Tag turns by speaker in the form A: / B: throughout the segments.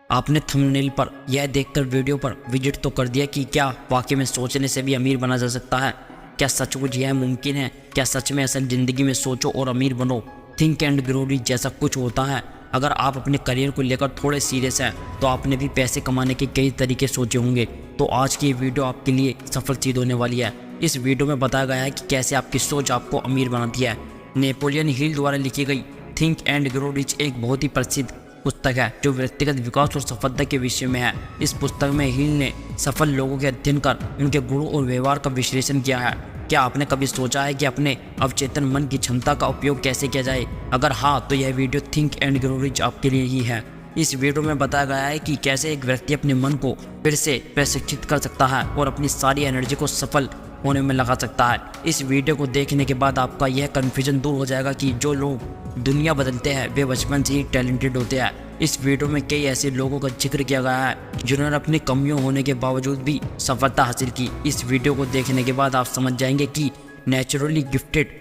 A: आपने थंबनेल पर यह देखकर वीडियो पर विजिट तो कर दिया कि क्या वाकई में सोचने से भी अमीर बना जा सकता है। क्या सचमुच यह मुमकिन है? क्या सच में असल ज़िंदगी में सोचो और अमीर बनो, थिंक एंड ग्रो रिच जैसा कुछ होता है? अगर आप अपने करियर को लेकर थोड़े सीरियस हैं तो आपने भी पैसे कमाने के कई तरीके सोचे होंगे। तो आज की ये वीडियो आपके लिए सफल सिद्ध होने वाली है। इस वीडियो में बताया गया है कि कैसे आपकी सोच आपको अमीर बनाती है। नेपोलियन हिल द्वारा लिखी गई थिंक एंड ग्रो रिच एक बहुत ही प्रसिद्ध पुस्तक है जो व्यक्तिगत विकास और सफलता के विषय में है। इस पुस्तक में हिल ने सफल लोगों के अध्ययन कर उनके गुणों और व्यवहार का विश्लेषण किया है। क्या आपने कभी सोचा है कि अपने अवचेतन मन की क्षमता का उपयोग कैसे किया जाए? अगर हाँ, तो यह video think and grow rich आपके लिए ही है। इस वीडियो में बताया गया है कि कैसे एक व्यक्ति अपने मन को फिर से प्रशिक्षित कर सकता है और अपनी सारी एनर्जी को सफल होने में लगा सकता है। इस वीडियो को देखने के बाद आपका यह कन्फ्यूजन दूर हो जाएगा कि जो लोग दुनिया बदलते हैं वे बचपन से ही टैलेंटेड होते हैं। इस वीडियो में कई ऐसे लोगों का जिक्र किया गया है जिन्होंने अपनी कमियों होने के बावजूद भी सफलता हासिल की। इस वीडियो को देखने के बाद आप समझ जाएंगे कि नेचुरली गिफ्टेड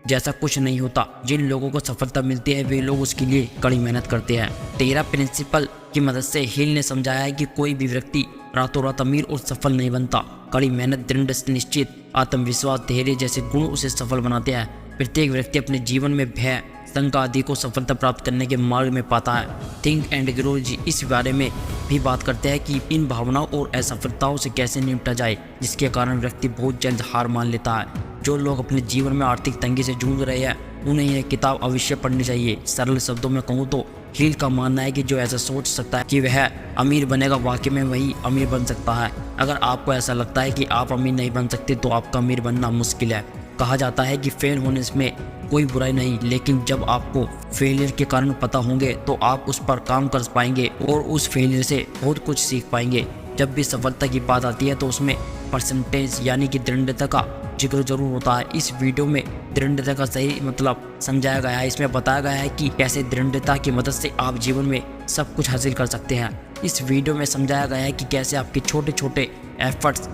A: जैसा कुछ नहीं होता। जिन लोगों को सफलता मिलती है वे लोग उसके लिए कड़ी मेहनत करते हैं। 13 प्रिंसिपल की मदद से हिल ने समझाया है कि कोई भी व्यक्ति रातों रात अमीर और सफल नहीं बनता। कड़ी मेहनत, दृढ़ निश्चित, आत्मविश्वास, धैर्य जैसे गुण उसे सफल बनाते हैं। प्रत्येक व्यक्ति अपने जीवन में भय, शंका आदि को सफलता प्राप्त करने के मार्ग में पाता है। थिंक एंड ग्रो जी इस बारे में भी बात करते हैं कि इन भावनाओं और असफलताओं से कैसे निपटा जाए, जिसके कारण व्यक्ति बहुत जल्द हार मान लेता है। जो लोग अपने जीवन में आर्थिक तंगी से जूझ रहे हैं उन्हें यह किताब अवश्य पढ़नी चाहिए। सरल शब्दों में कहूँ तो हिल का मानना है कि जो ऐसा सोच सकता है कि वह अमीर बनेगा, वाकई में वही अमीर बन सकता है। अगर आपको ऐसा लगता है कि आप अमीर नहीं बन सकते तो आपका अमीर बनना मुश्किल है। कहा जाता है कि फेल होने में कोई बुराई नहीं, लेकिन जब आपको फेलियर के कारण पता होंगे तो आप उस पर काम कर पाएंगे और उस फेलियर से बहुत कुछ सीख पाएंगे। जब भी सफलता की बात आती है तो उसमें परसेंटेज यानी कि दृढ़ता का जिक्र जरूर होता है। इस वीडियो में दृढ़ता का सही मतलब समझाया गया है। इसमें बताया गया है कि कैसे दृढ़ता की मदद से आप जीवन में सब कुछ हासिल कर सकते हैं। इस वीडियो में समझाया गया है कि कैसे आपके छोटे छोटे एफर्ट्स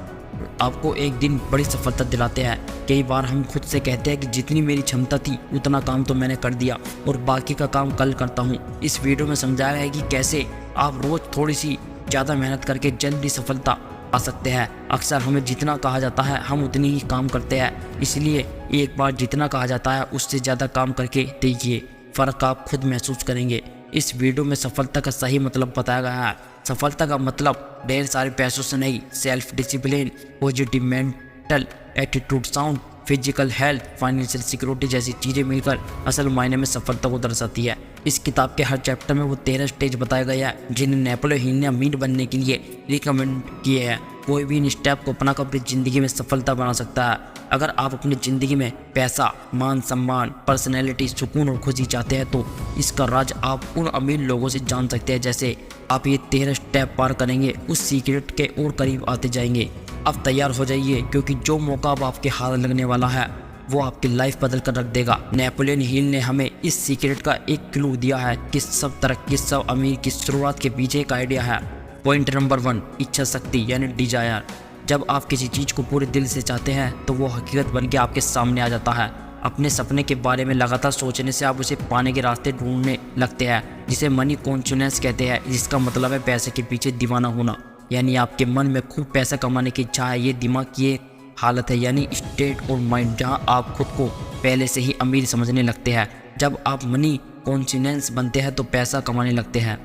A: आपको एक दिन बड़ी सफलता दिलाते हैं। कई बार हम खुद से कहते हैं कि जितनी मेरी क्षमता थी उतना काम तो मैंने कर दिया और बाकी का काम कल करता हूँ। इस वीडियो में समझाया गया है कि कैसे आप रोज थोड़ी सी ज़्यादा मेहनत करके जल्दी सफलता पा सकते हैं। अक्सर हमें जितना कहा जाता है हम उतनी ही काम करते हैं, इसलिए एक बार जितना कहा जाता है उससे ज़्यादा काम करके देखिए, फ़र्क आप खुद महसूस करेंगे। इस वीडियो में सफलता का सही मतलब बताया गया है। सफलता का मतलब ढेर सारे पैसों से नहीं, self discipline, positive mental attitude, sound physical health, financial security जैसी चीज़ें मिलकर असल मायने में सफलता को दर्शाती है। इस किताब के हर चैप्टर में वो 13 स्टेज बताया गया है जिन्हें नेपोलियन हिल ने अमीर बनने के लिए रिकमेंड किए हैं। कोई भी इन स्टेप को अपना कर अपनी ज़िंदगी में सफलता बना सकता है। अगर आप अपनी ज़िंदगी में पैसा, मान सम्मान, पर्सनैलिटी, सुकून और खुशी चाहते हैं तो इसका राज आप उन अमीर लोगों से जान सकते हैं। जैसे आप ये 13 स्टेप पार करेंगे उस सीक्रेट के और करीब आते जाएंगे। अब तैयार हो जाइए क्योंकि जो मौका अब आपके हाथ लगने वाला है वो आपकी लाइफ बदल कर रख देगा। नेपोलियन हिल ने हमें इस सीक्रेट का एक क्लू दिया है कि सब तरक्की, सब अमीर की शुरुआत के पीछे एक आइडिया है। पॉइंट नंबर 1, इच्छा शक्ति यानी डिजायर। जब आप किसी चीज़ को पूरे दिल से चाहते हैं तो वो हकीकत बन के आपके सामने आ जाता है। अपने सपने के बारे में लगातार सोचने से आप उसे पाने के रास्ते ढूंढने लगते हैं, जिसे मनी कॉन्शियसनेस कहते हैं, जिसका मतलब है पैसे के पीछे दीवाना होना। यानी आपके मन में खूब पैसा कमाने की इच्छा है। ये दिमाग की एक हालत है यानी स्टेट और माइंड जहां आप खुद को पहले से ही अमीर समझने लगते हैं। जब आप मनी कॉन्शियस बनते हैं तो पैसा कमाने लगते हैं।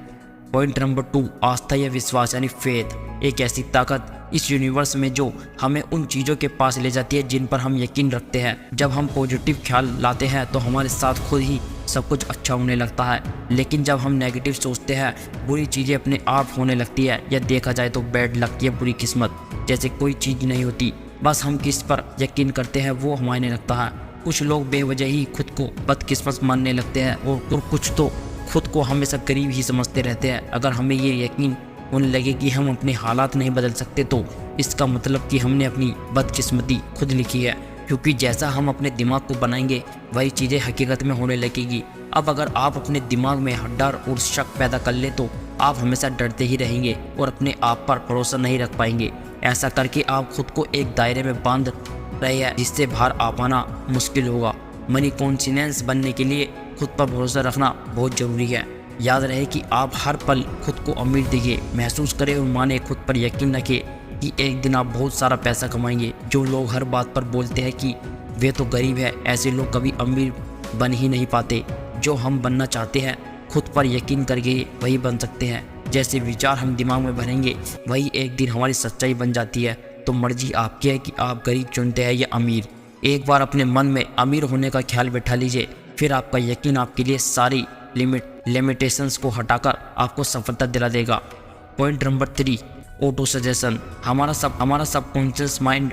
A: पॉइंट नंबर 2, आस्था या विश्वास यानी फेथ। एक ऐसी ताकत इस यूनिवर्स में जो हमें उन चीज़ों के पास ले जाती है जिन पर हम यकीन रखते हैं। जब हम पॉजिटिव ख्याल लाते हैं तो हमारे साथ खुद ही सब कुछ अच्छा होने लगता है, लेकिन जब हम नेगेटिव सोचते हैं बुरी चीज़ें अपने आप होने लगती है। या देखा जाए तो बैड लक या बुरी किस्मत जैसे कोई चीज़ नहीं होती, बस हम किस पर यकीन करते हैं वो हमारे लगता है। कुछ लोग बेवजह ही खुद को बदकिस्मत मानने लगते हैं और कुछ तो खुद को हमेशा गरीब ही समझते रहते हैं। अगर हमें ये यकीन होने लगे कि हम अपने हालात नहीं बदल सकते तो इसका मतलब कि हमने अपनी बदकिस्मती खुद लिखी है, क्योंकि जैसा हम अपने दिमाग को बनाएंगे वही चीज़ें हकीकत में होने लगेगी। अब अगर आप अपने दिमाग में डर और शक पैदा कर ले तो आप हमेशा डरते ही रहेंगे और अपने आप पर भरोसा नहीं रख पाएंगे। ऐसा करके आप खुद को एक दायरे में बांध रहे हैं जिससे बाहर आ पाना मुश्किल होगा। मनी कॉन्शियस बनने के लिए खुद पर भरोसा रखना बहुत ज़रूरी है। याद रहे कि आप हर पल खुद को अमीर दिखे, महसूस करें और माने, खुद पर यकीन रखें कि एक दिन आप बहुत सारा पैसा कमाएंगे। जो लोग हर बात पर बोलते हैं कि वे तो गरीब है, ऐसे लोग कभी अमीर बन ही नहीं पाते। जो हम बनना चाहते हैं, खुद पर यकीन करके वही बन सकते हैं। जैसे विचार हम दिमाग में भरेंगे, वही एक दिन हमारी सच्चाई बन जाती है। तो मर्जी आपकी है कि आप गरीब चुनते हैं या अमीर। एक बार अपने मन में अमीर होने का ख्याल बैठा लीजिए, फिर आपका यकीन आपके लिए सारी लिमिटेशंस को हटाकर आपको सफलता दिला देगा। Point number 3, auto suggestion. हमारा सबकॉन्शियस माइंड,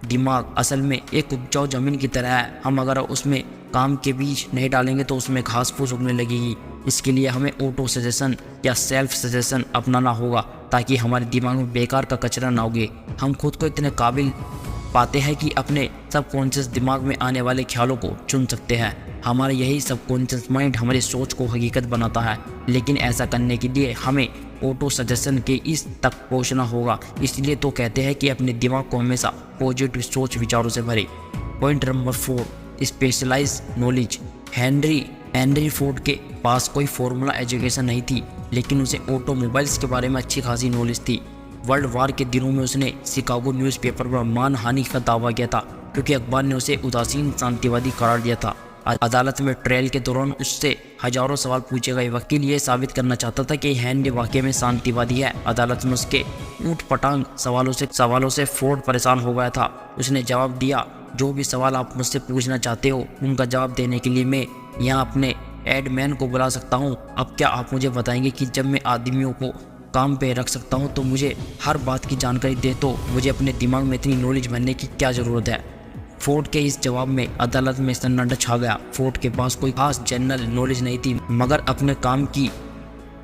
A: दिमाग असल में एक उपजाऊ जमीन की तरह है। हम अगर उसमें काम के बीज नहीं डालेंगे तो उसमें घास फूस उगने लगेगी। इसके लिए हमें ऑटो सजेशन या सेल्फ सजेशन अपनाना होगा, ताकि हमारे दिमाग में बेकार का कचरा ना उगे। हम खुद को इतने काबिल पाते हैं कि अपने सबकॉन्शियस दिमाग में आने वाले ख्यालों को चुन सकते हैं। हमारा यही सबकॉन्शियस माइंड हमारी सोच को हकीकत बनाता है, लेकिन ऐसा करने के लिए हमें ऑटो सजेशन के इस तक पहुंचना होगा। इसलिए तो कहते हैं कि अपने दिमाग को हमेशा पॉजिटिव सोच विचारों से भरे। Point number 4, specialise knowledge. Henry Ford के पास कोई फॉर्मूला एजुकेशन नहीं थी, लेकिन उसे ऑटोमोबाइल्स के बारे में अच्छी खासी नॉलेज थी। वर्ल्ड वार के दिनों में उसने शिकागो न्यूज़पेपर पर मानहानि का दावा किया था, क्योंकि अखबार ने उसे उदासीन शांतिवादी करार दिया था। अदालत में ट्रायल के दौरान उससे हजारों सवाल पूछे गए। वकील ये साबित करना चाहता था कि हेनरी वाकई में शांतिवादी है। अदालत में उसके ऊटपटांग सवालों से फोर्ड परेशान हो गया था। उसने जवाब दिया, जो भी सवाल आप मुझसे पूछना चाहते हो, उनका जवाब देने के लिए मैं यहाँ अपने एडमैन को बुला सकता हूँ। अब क्या आप मुझे बताएंगे कि जब मैं आदमियों को काम पे रख सकता हूँ तो मुझे हर बात की जानकारी दे, तो मुझे अपने दिमाग में इतनी नॉलेज भरने की क्या ज़रूरत है। फोर्ड के इस जवाब में अदालत में सन्नाटा छा गया। फोर्ड के पास कोई खास जनरल नॉलेज नहीं थी, मगर अपने काम की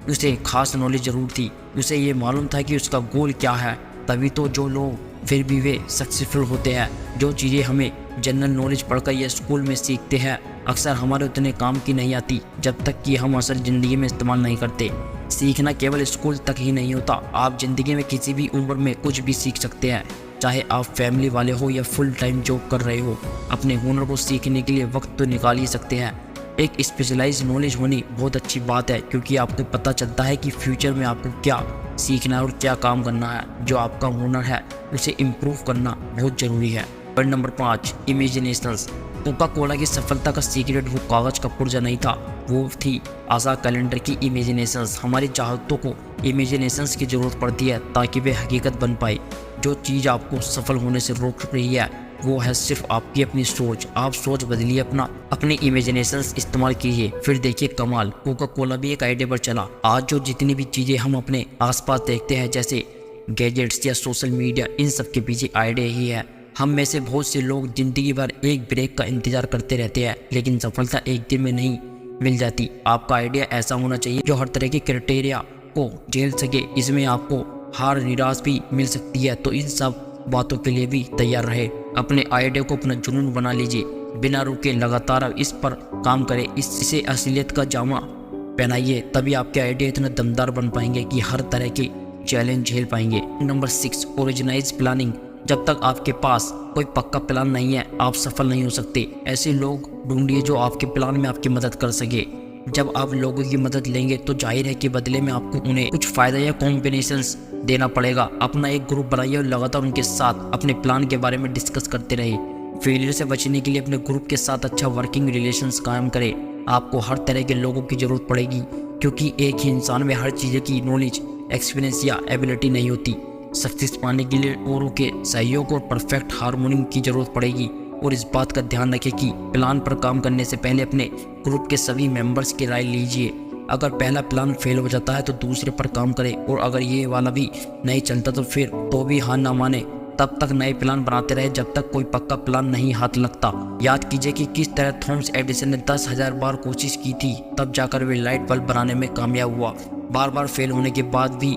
A: उसे खास नॉलेज जरूर थी। उसे ये मालूम था कि उसका गोल क्या है। तभी तो जो लोग फिर भी वे सक्सेसफुल होते हैं। जो चीज़ें हमें जनरल नॉलेज पढ़कर या स्कूल में सीखते हैं, अक्सर हमारे उतने काम की नहीं आती जब तक कि हम असल ज़िंदगी में इस्तेमाल नहीं करते। सीखना केवल स्कूल तक ही नहीं होता, आप ज़िंदगी में किसी भी उम्र में कुछ भी सीख सकते हैं। चाहे आप फैमिली वाले हो या फुल टाइम जॉब कर रहे हो, अपने हुनर को सीखने के लिए वक्त तो निकाल ही सकते हैं। एक स्पेशलाइज्ड नॉलेज होनी बहुत अच्छी बात है, क्योंकि आपको पता चलता है कि फ्यूचर में आपको क्या सीखना है और क्या काम करना है। जो आपका हुनर है उसे इम्प्रूव करना बहुत ज़रूरी है। Point number 5, imaginations. Coca Cola की सफलता का सीक्रेट वो कागज़ का पुर्जा नहीं था, वो थी आशा कैलेंडर की इमेजिनेशंस। हमारी चाहतों को इमेजिनेशंस की ज़रूरत पड़ती है ताकि वे हकीकत बन पाए। जो चीज़ आपको सफल होने से रोक रही है वो है सिर्फ आपकी अपनी सोच। आप सोच बदलिए, अपनी इमेजिनेशंस इस्तेमाल कीजिए, फिर देखिए कमाल। कोका कोला भी एक आइडिया पर चला। आज जो जितनी भी चीज़ें हम अपने आसपास देखते हैं, जैसे गैजेट्स या सोशल मीडिया, इन सब के पीछे आइडिया ही है। हम में से बहुत से लोग ज़िंदगी भर एक ब्रेक का इंतजार करते रहते हैं, लेकिन सफलता एक दिन में नहीं मिल जाती। आपका आइडिया ऐसा होना चाहिए जो हर तरह के क्राइटेरिया को झेल सके। इसमें आपको हार निराश भी मिल सकती है, तो इन सब बातों के लिए भी तैयार रहे। अपने आइडिया को अपना जुनून बना लीजिए, बिना रुके लगातार इस पर काम करें, इसे असलियत का जामा पहनाइए। तभी आपके आइडिया इतने दमदार बन पाएंगे कि हर तरह के चैलेंज झेल पाएंगे। Number 6, organise planning. जब तक आपके पास कोई पक्का प्लान नहीं है, आप सफल नहीं हो सकते। ऐसे लोग ढूंढिए जो आपके प्लान में आपकी मदद कर सके। जब आप लोगों की मदद लेंगे तो जाहिर है कि बदले में आपको उन्हें कुछ फ़ायदा या कॉम्बिनेशंस देना पड़ेगा। अपना एक ग्रुप बनाइए और लगातार उनके साथ अपने प्लान के बारे में डिस्कस करते रहिए। फेलियर से बचने के लिए अपने ग्रुप के साथ अच्छा वर्किंग रिलेशंस कायम करें। आपको हर तरह के लोगों की ज़रूरत पड़ेगी, क्योंकि एक ही इंसान में हर चीज़ की नॉलेज, एक्सपीरियंस या एबिलिटी नहीं होती। सक्सेस पाने के लिए औरों के सहयोग और परफेक्ट हार्मोनी की ज़रूरत पड़ेगी। और इस बात का ध्यान रखें कि प्लान पर काम करने से पहले अपने ग्रुप के सभी मेंबर्स की राय लीजिए। अगर पहला प्लान फेल हो जाता है तो दूसरे पर काम करें, और अगर ये वाला भी नहीं चलता तो फिर तो भी हार ना माने। तब तक नए प्लान बनाते रहे जब तक कोई पक्का प्लान नहीं हाथ लगता। याद कीजिए कि किस तरह थॉमस एडिसन ने 10,000 बार कोशिश की थी, तब जाकर वे लाइट बल्ब बनाने में कामयाब हुआ। बार बार फेल होने के बाद भी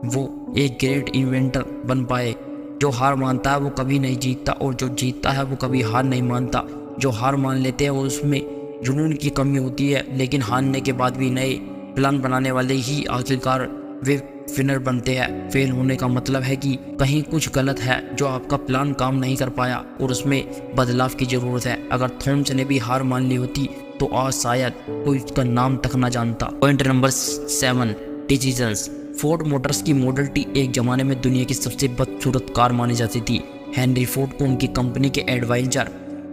A: वो एक ग्रेट इन्वेंटर बन पाए। जो हार मानता है वो कभी नहीं जीतता, और जो जीतता है वो कभी हार नहीं मानता। जो हार मान लेते हैं वो उसमें जुनून की कमी होती है, लेकिन हारने के बाद भी नए प्लान बनाने वाले ही आखिरकार वे विनर बनते हैं। फेल होने का मतलब है कि कहीं कुछ गलत है, जो आपका प्लान काम नहीं कर पाया और उसमें बदलाव की ज़रूरत है। अगर थॉमस ने भी हार मान ली होती तो आज शायद कोई उसका नाम तक ना जानता। Point number 7, decisions. Ford Motors की मॉडल टी एक जमाने में दुनिया की सबसे बदसूरत कार मानी जाती थी। हेनरी फोर्ड को उनकी कंपनी के एडवाइजर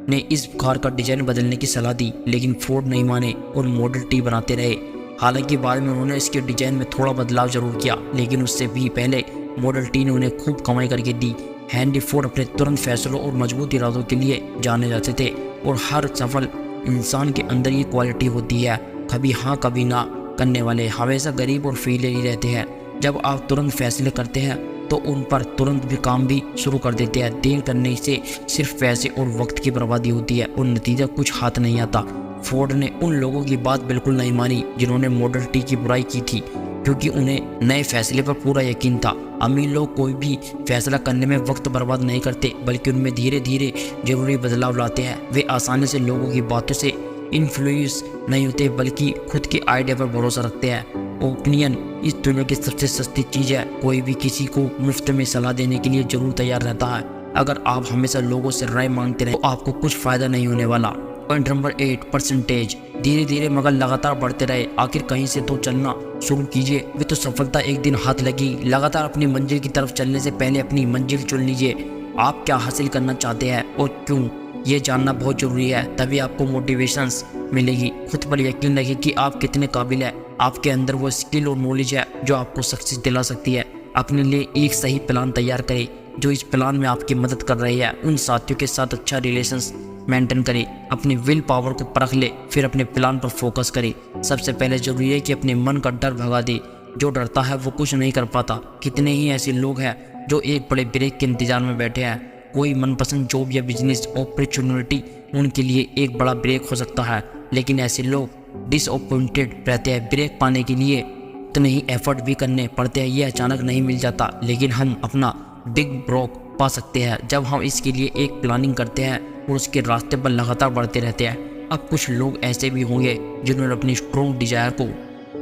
A: ने इस कार का डिजाइन बदलने की सलाह दी, लेकिन फोर्ड नहीं माने और मॉडल टी बनाते रहे। हालांकि बाद में उन्होंने इसके डिजाइन में थोड़ा बदलाव जरूर किया, लेकिन उससे भी पहले मॉडल टी ने उन्हें खूब कमाई करके दी। हेनरी फोर्ड अपने तुरंत फैसलों और मजबूत इरादों के लिए जाने जाते थे, और हर सफल इंसान के अंदर ये क्वालिटी होती है, कभी हाँ कभी ना करने वाले। हमेशा गरीब और फेलियर ही रहते हैं। जब आप तुरंत फैसले करते हैं तो उन पर तुरंत भी काम भी शुरू कर देते हैं। देर करने से सिर्फ पैसे और वक्त की बर्बादी होती है और नतीजा कुछ हाथ नहीं आता। फोर्ड ने उन लोगों की बात बिल्कुल नहीं मानी जिन्होंने मॉडल टी की बुराई की थी, क्योंकि उन्हें नए फैसले पर पूरा यकीन था। अमीर लोग कोई भी फैसला करने में वक्त बर्बाद नहीं करते, बल्कि उनमें धीरे धीरे जरूरी बदलाव लाते हैं। वे आसानी से लोगों की बातों से इन्फ्लुएंस नहीं होते, बल्कि खुद के आइडिया पर भरोसा रखते हैं। ओपिनियन इस दुनिया की सबसे सस्ती चीज़ है। कोई भी किसी को मुफ्त में सलाह देने के लिए जरूर तैयार रहता है। अगर आप हमेशा लोगों से राय मांगते रहे तो आपको कुछ फायदा नहीं होने वाला। Point number 8, percentage. धीरे धीरे मगर लगातार बढ़ते रहे। आखिर कहीं से तो चलना शुरू कीजिए, वे तो सफलता एक दिन हाथ लगी। लगातार अपनी मंजिल की तरफ चलने से पहले अपनी मंजिल चुन लीजिए। आप क्या हासिल करना चाहते हैं और क्यों, ये जानना बहुत जरूरी है। तभी आपको मोटिवेशंस मिलेगी। खुद पर यकीन रखिए कि आप कितने काबिल हैं। आपके अंदर वो स्किल और नॉलेज है जो आपको सक्सेस दिला सकती है। अपने लिए एक सही प्लान तैयार करें जो इस प्लान में आपकी मदद कर रही है। उन साथियों के साथ अच्छा रिलेशंस मेंटेन करें। अपनी विल पावर को परख ले, फिर अपने प्लान पर फोकस करें। सबसे पहले जरूरी है कि अपने मन का डर भगा दे। जो डरता है वो कुछ नहीं कर पाता। कितने ही ऐसे लोग हैं जो एक बड़े ब्रेक के इंतजार में बैठे हैं। कोई मनपसंद जॉब या बिजनेस अपॉर्चुनिटी उनके लिए एक बड़ा ब्रेक हो सकता है, लेकिन ऐसे लोग डिसअपॉइंटेड रहते हैं। ब्रेक पाने के लिए इतने ही एफर्ट भी करने पड़ते हैं। ये अचानक नहीं मिल जाता, लेकिन हम अपना बिग ब्रेक पा सकते हैं जब हम इसके लिए एक प्लानिंग करते हैं और उसके रास्ते पर लगातार बढ़ते रहते हैं। अब कुछ लोग ऐसे भी होंगे जिन्होंने अपनी स्ट्रॉन्ग डिजायर को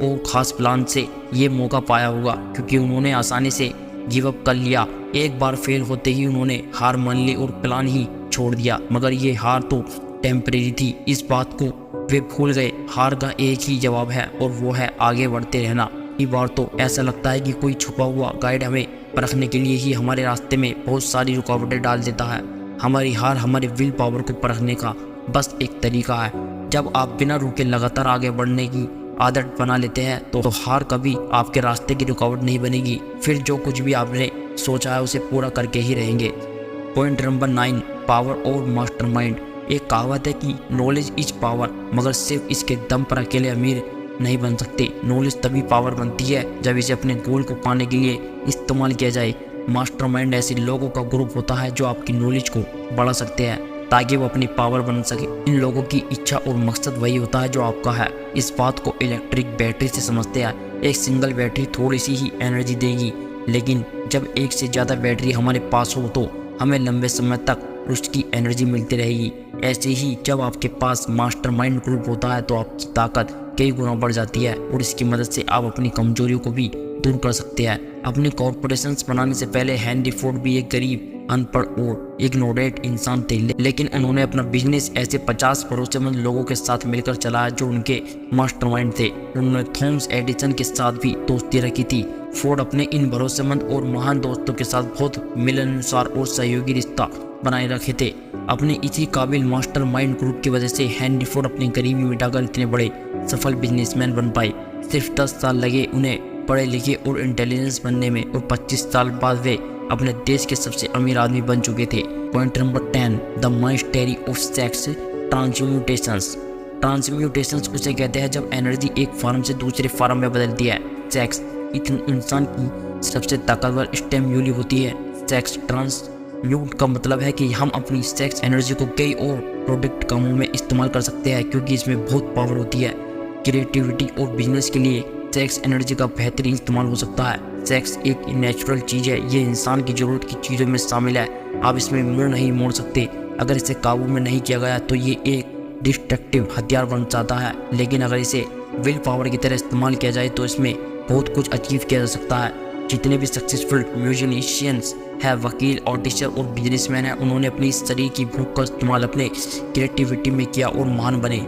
A: और खास प्लान से ये मौका पाया होगा, क्योंकि उन्होंने आसानी से गिव अप कर लिया। एक बार फेल होते ही उन्होंने हार मान ली और प्लान ही छोड़ दिया। मगर ये हार तो टेम्परेरी थी, इस बात को वे भूल गए। हार का एक ही जवाब है और वो है आगे बढ़ते रहना। कई बार तो ऐसा लगता है कि कोई छुपा हुआ गाइड हमें परखने के लिए ही हमारे रास्ते में बहुत सारी रुकावटें डाल देता है। हमारी हार हमारे विल पावर को परखने का बस एक तरीका है। जब आप बिना रुके लगातार आगे बढ़ने की आदत बना लेते हैं तो हार कभी आपके रास्ते की रुकावट नहीं बनेगी। फिर जो कुछ भी आपने सोचा है उसे पूरा करके ही रहेंगे। पॉइंट नंबर 9, पावर और मास्टरमाइंड। एक कहावत है कि नॉलेज इज पावर, मगर सिर्फ इसके दम पर अकेले अमीर नहीं बन सकते। नॉलेज तभी पावर बनती है जब इसे अपने गोल को पाने के लिए इस्तेमाल किया जाए। मास्टरमाइंड ऐसे लोगों का ग्रुप होता है जो आपकी नॉलेज को बढ़ा सकते हैं ताकि वो अपनी पावर बन सके। इन लोगों की इच्छा और मकसद वही होता है जो आपका है। इस बात को इलेक्ट्रिक बैटरी से समझते हैं। एक सिंगल बैटरी थोड़ी सी ही एनर्जी देगी, लेकिन जब एक से ज़्यादा बैटरी हमारे पास हो तो हमें लंबे समय तक उसकी एनर्जी मिलती रहेगी। ऐसे ही जब आपके पास मास्टरमाइंड ग्रुप होता है तो आपकी ताकत कई गुना बढ़ जाती है और इसकी मदद से आप अपनी कमजोरियों को भी दूर कर सकते हैं। अपने कॉर्पोरेशंस बनाने से पहले हेनरी फोर्ड भी एक गरीब, अनपढ़ और इग्नोरेट इंसान थे, लेकिन उन्होंने अपना बिजनेस ऐसे 50 भरोसेमंद लोगों के साथ मिलकर चलाया जो उनके मास्टरमाइंड थे। उन्होंने थॉमस एडिसन के साथ भी दोस्ती रखी थी। फोर्ड अपने इन भरोसेमंद और महान दोस्तों के साथ बहुत मिलनसार और सहयोगी रिश्ता बनाए रखे थे। अपने इसी काबिल मास्टरमाइंड ग्रुप की वजह से हेनरी फोर्ड अपनी गरीबी मिटाकर इतने बड़े सफल बिजनेसमैन बन पाए। सिर्फ 10 साल लगे उन्हें पढ़े लिखे और इंटेलिजेंस बनने में, और 25 साल बाद वे अपने देश के सबसे अमीर आदमी बन चुके थे। Point number 10, the mystery of sex transmutations. Transmutations उसे कहते हैं जब एनर्जी एक फार्म से दूसरे फार्म में बदलती है। सेक्स इंसान की सबसे ताकतवर स्टिम्युली होती है। सेक्स ट्रांसम्यूट का मतलब है कि हम अपनी सेक्स एनर्जी को कई और प्रोडक्ट कामों में इस्तेमाल कर सकते हैं, क्योंकि इसमें बहुत पावर होती है। क्रिएटिविटी और बिजनेस के लिए सेक्स एनर्जी का बेहतरीन इस्तेमाल हो सकता है। सेक्स एक नेचुरल चीज़ है, ये इंसान की ज़रूरत की चीज़ों में शामिल है। आप इसमें मुंह नहीं मोड़ सकते। अगर इसे काबू में नहीं किया गया तो ये एक डिस्ट्रक्टिव हथियार बन जाता है, लेकिन अगर इसे विल पावर की तरह इस्तेमाल किया जाए तो इसमें बहुत कुछ अचीव किया जा सकता है। जितने भी सक्सेसफुल म्यूजिशियंस हैं, वकील और टीचर और बिजनेसमैन हैं, उन्होंने अपनी शरीर की भूख का इस्तेमाल अपने क्रिएटिविटी में किया और महान बने।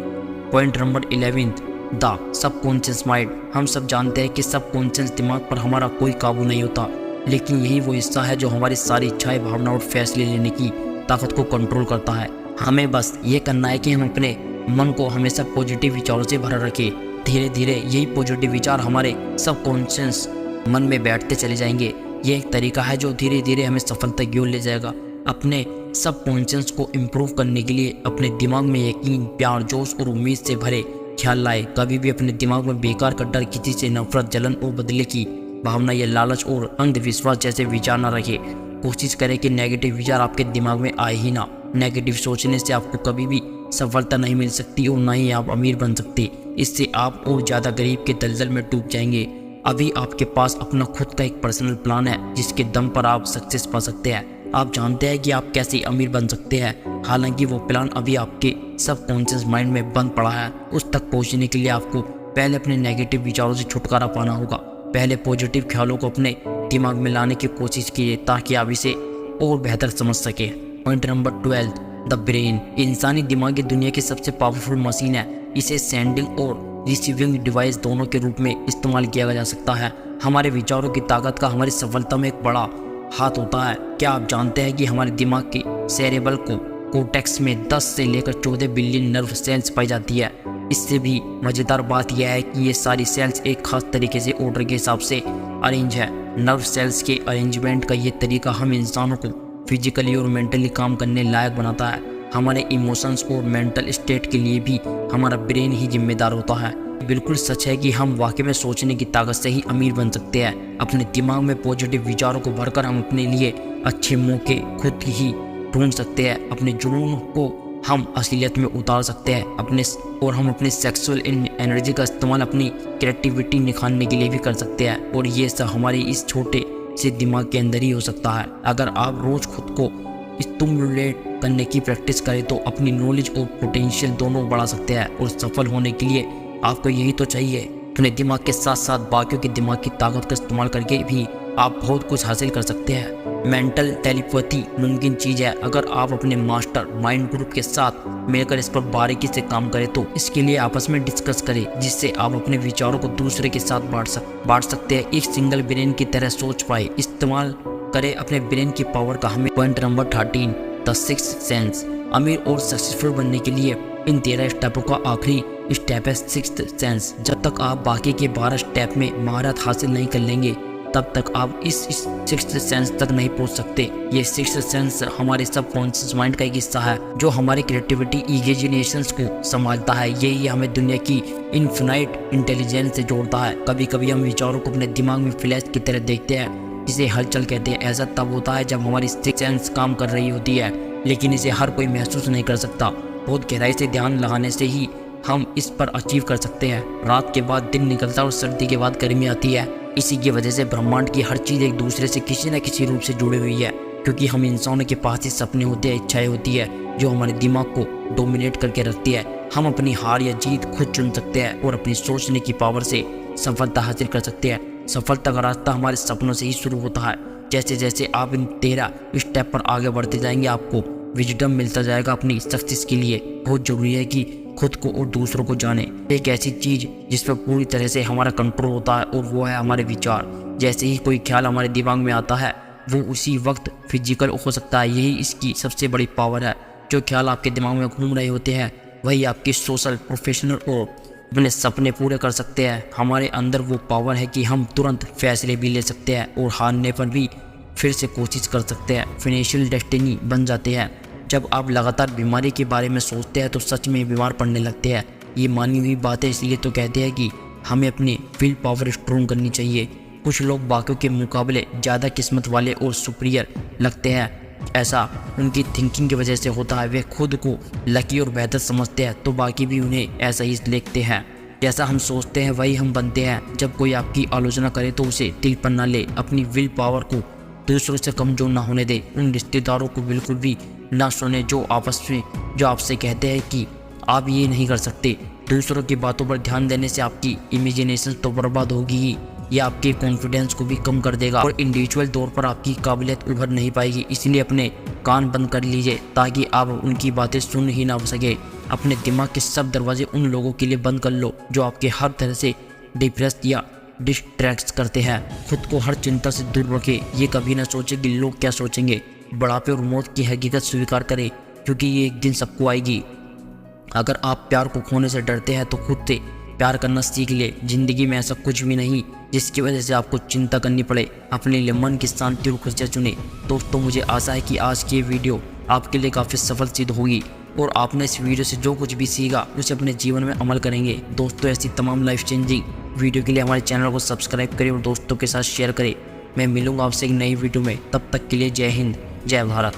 A: Point number 11, the subconscious mind. हम सब जानते हैं कि सबकॉन्शियस दिमाग पर हमारा कोई काबू नहीं होता, लेकिन यही वो हिस्सा है जो हमारी सारी इच्छाएं, भावना और फैसले लेने की ताकत को कंट्रोल करता है। हमें बस ये करना है कि हम अपने मन को हमेशा पॉजिटिव विचारों से भरा रखें। धीरे धीरे यही पॉजिटिव विचार हमारे सबकॉन्शियस मन में बैठते चले जाएंगे। ये एक तरीका है जो धीरे धीरे हमें सफलता की ओर ले जाएगा। अपने सबकॉन्शियस को इम्प्रूव करने के लिए अपने दिमाग में यकीन, प्यार, जोश और उम्मीद से भरे ख्याल लाए। कभी भी अपने दिमाग में बेकार का डर, किसी से नफरत, जलन और बदले की भावना या लालच और अंधविश्वास जैसे विचार न रखें। कोशिश करें कि नेगेटिव विचार आपके दिमाग में आए ही ना। नेगेटिव सोचने से आपको कभी भी सफलता नहीं मिल सकती और ना ही आप अमीर बन सकते। इससे आप और ज़्यादा गरीब के दलदल में डूब जाएंगे। अभी आपके पास अपना खुद का एक पर्सनल प्लान है जिसके दम पर आप सक्सेस पा सकते हैं। आप जानते हैं कि आप कैसे अमीर बन सकते हैं, हालांकि वो प्लान अभी आपके सबकॉन्शियस माइंड में बंद पड़ा है। उस तक पहुंचने के लिए आपको पहले अपने नेगेटिव विचारों से छुटकारा पाना होगा। पहले पॉजिटिव ख्यालों को अपने दिमाग में लाने की कोशिश कीजिए ताकि आप इसे और बेहतर समझ सकें। Point number 12, the brain. इंसानी दिमाग की दुनिया की सबसे पावरफुल मशीन है। इसे सेंडिंग और रिसीविंग डिवाइस दोनों के रूप में इस्तेमाल किया जा सकता है। हमारे विचारों की ताकत का हमारी सफलता में एक बड़ा हाथ होता है। क्या आप जानते हैं कि हमारे दिमाग के सेरेब्रल कोर्टेक्स में 10 से लेकर 14 बिलियन नर्व सेल्स पाई जाती है। इससे भी मज़ेदार बात यह है कि ये सारी सेल्स एक खास तरीके से ऑर्डर के हिसाब से अरेंज है। नर्व सेल्स के अरेंजमेंट का ये तरीका हम इंसानों को फिजिकली और मेंटली काम करने लायक बनाता है। हमारे इमोशंस और मेंटल स्टेट के लिए भी हमारा ब्रेन ही जिम्मेदार होता है। बिल्कुल सच है कि हम वाकई में सोचने की ताकत से ही अमीर बन सकते हैं। अपने दिमाग में पॉजिटिव विचारों को भरकर हम अपने लिए अच्छे मौके खुद ही ढूंढ सकते हैं। अपने जुनून को हम असलियत में उतार सकते हैं हम अपने सेक्सुअल एनर्जी का इस्तेमाल अपनी क्रिएटिविटी निखारने के लिए भी कर सकते हैं। और ये सब हमारे इस छोटे से दिमाग के अंदर ही हो सकता है। अगर आप रोज़ खुद को स्टिमुलेट करने की प्रैक्टिस करें तो अपनी नॉलेज और पोटेंशियल दोनों बढ़ा सकते हैं। और सफल होने के लिए आपको यही तो चाहिए। अपने दिमाग के साथ साथ बाकियों के दिमाग की ताकत का इस्तेमाल करके भी आप बहुत कुछ हासिल कर सकते हैं। मेंटल टेलीपैथी मुमकिन चीज़ है अगर आप अपने मास्टर माइंड ग्रुप के साथ मिलकर इस पर बारीकी से काम करें तो। इसके लिए आपस में डिस्कस करें जिससे आप अपने विचारों को दूसरे के साथ बांट सकते हैं। एक सिंगल ब्रेन की तरह सोच पाए। इस्तेमाल करें अपने ब्रेन की पावर का। हमें point number 13, the sixth sense. अमीर और सक्सेसफुल बनने के लिए इन 13 स्टेपों का आखिरी स्टेप है सिक्स्थ सेंस। जब तक आप बाकी के 12 स्टेप में महारत हासिल नहीं कर लेंगे तब तक आप इस सिक्स्थ सेंस तक नहीं पहुंच सकते। ये सिक्स्थ सेंस हमारे सबकॉन्शियस माइंड का एक हिस्सा है जो हमारी क्रिएटिविटी, इमेजिनेशंस को संभालता है। यही हमें दुनिया की इन्फिनाइट इंटेलिजेंस से जोड़ता है। कभी कभी हम विचारों को अपने दिमाग में फ्लैश की तरह देखते हैं जिसे हलचल कहते हैं। ऐसा तब होता है जब हमारी सिक्स्थ सेंस काम कर रही होती है, लेकिन इसे हर कोई महसूस नहीं कर सकता। बहुत गहराई से ध्यान लगाने से ही हम इस पर अचीव कर सकते हैं। रात के बाद दिन निकलता है और सर्दी के बाद गर्मी आती है। इसी की वजह से ब्रह्मांड की हर चीज़ एक दूसरे से किसी न किसी रूप से जुड़ी हुई है, क्योंकि हम इंसानों के पास ही सपने होते हैं, इच्छाएं होती है जो हमारे दिमाग को डोमिनेट करके रखती है। हम अपनी हार या जीत खुद चुन सकते हैं और अपनी सोचने की पावर से सफलता हासिल कर सकते हैं। सफलता का रास्ता हमारे सपनों से ही शुरू होता है। जैसे जैसे आप इन 13 स्टेप पर आगे बढ़ते जाएंगे आपको विजडम मिलता जाएगा अपनी सक्सेस के लिए। बहुत जरूरी है कि खुद को और दूसरों को जाने। एक ऐसी चीज़ जिस पर पूरी तरह से हमारा कंट्रोल होता है और वो है हमारे विचार। जैसे ही कोई ख्याल हमारे दिमाग में आता है वो उसी वक्त फिजिकल हो सकता है। यही इसकी सबसे बड़ी पावर है। जो ख्याल आपके दिमाग में घूम रहे होते हैं वही आपके सोशल, प्रोफेशनल और अपने सपने पूरे कर सकते हैं। हमारे अंदर वो पावर है कि हम तुरंत फैसले भी ले सकते हैं और हारने पर भी फिर से कोशिश कर सकते हैं। फाइनेंशियल डेस्टिनी बन जाते हैं। जब आप लगातार बीमारी के बारे में सोचते हैं तो सच में बीमार पड़ने लगते हैं। ये मानी हुई बात है, इसलिए तो कहते हैं कि हमें अपनी विल पावर स्ट्रॉन्ग करनी चाहिए। कुछ लोग बाकियों के मुकाबले ज़्यादा किस्मत वाले और सुपीरियर लगते हैं। ऐसा उनकी थिंकिंग की वजह से होता है। वे खुद को लकी और बेहतर समझते हैं तो बाकी भी उन्हें ऐसा ही देखते हैं। जैसा हम सोचते हैं वही हम बनते हैं। जब कोई आपकी आलोचना करे तो उसे दिल पर न ले। अपनी विल पावर को दूसरों से कमजोर ना होने दे। उन रिश्तेदारों को बिल्कुल भी ना सुने जो आपसे कहते हैं कि आप ये नहीं कर सकते। दूसरों की बातों पर ध्यान देने से आपकी इमेजिनेशन तो बर्बाद होगी ही, ये आपके कॉन्फिडेंस को भी कम कर देगा और इंडिविजुअल तौर पर आपकी काबिलियत उभर नहीं पाएगी। इसलिए अपने कान बंद कर लीजिए ताकि आप उनकी बातें सुन ही ना सके। अपने दिमाग के सब दरवाजे उन लोगों के लिए बंद कर लो जो आपके हर तरह से डिप्रेस या डिस्ट्रैक्ट करते हैं। खुद को हर चिंता से दूर रखें। ये कभी ना सोचें कि लोग क्या सोचेंगे। बुढ़ापे और मौत की हकीकत स्वीकार करें क्योंकि ये एक दिन सबको आएगी। अगर आप प्यार को खोने से डरते हैं तो खुद से प्यार करना सीख ले। जिंदगी में ऐसा कुछ भी नहीं जिसकी वजह से आपको चिंता करनी पड़े। अपने लिए मन की शांति और खुशियाँ चुने। दोस्तों, मुझे आशा है कि आज की ये वीडियो आपके लिए काफ़ी सफल सिद्ध होगी और आपने इस वीडियो से जो कुछ भी सीखा उसे अपने जीवन में अमल करेंगे। दोस्तों, ऐसी तमाम लाइफ चेंजिंग वीडियो के लिए हमारे चैनल को सब्सक्राइब करें और दोस्तों के साथ शेयर करें। मैं मिलूंगा आपसे एक नई वीडियो में। तब तक के लिए जय हिंद, जय भारत।